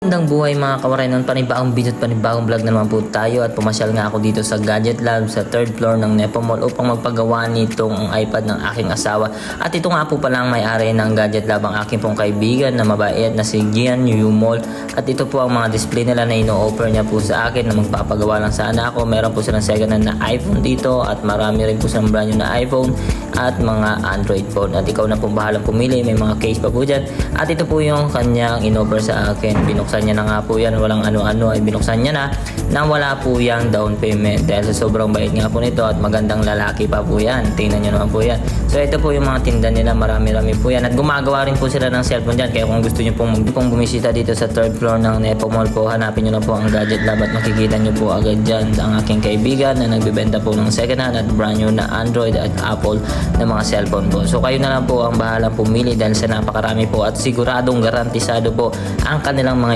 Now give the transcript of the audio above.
Magandang buhay mga kawaray, noon panibagong video at panibagong vlog na naman po tayo at pumasyal nga ako dito sa Gadget Lab sa 3rd floor ng Nepo Mall upang magpagawa nitong iPad ng aking asawa. At ito nga po pala ang may-ari ng Gadget Lab, ang aking pong kaibigan na mabait na si Gian Yumol. At ito po ang mga display nila na ino-offer niya po sa akin na magpapagawa lang sana ako. Meron po silang second hand na iPhone dito at marami rin po silang brand new na iPhone at mga Android phone. At ikaw na po bahalang pumili, may mga case pa po dyan. At ito po yung kanyang in-offer sa akin. Binuksan niya na nga po yan, walang ano-ano ay binuksan niya na wala po yung down payment dahil sa sobrang bait nga po nito at magandang lalaki pa po yan. Tingnan nyo naman po yan. So ito po yung mga tinda nila, marami-rami po yan at gumagawa rin po sila ng cellphone dyan. Kaya kung gusto nyo pong bumisita dito sa 3rd floor ng Nepo Mall po, hanapin nyo na po ang Gadget Lab at makikita nyo po agad dyan ang aking kaibigan na nagbibenta po ng second hand at brand new na Android at Apple na mga cellphone po. So kayo na lang po ang bahalang pumili dahil sa napakarami po at siguradong garantisado po ang kanilang mga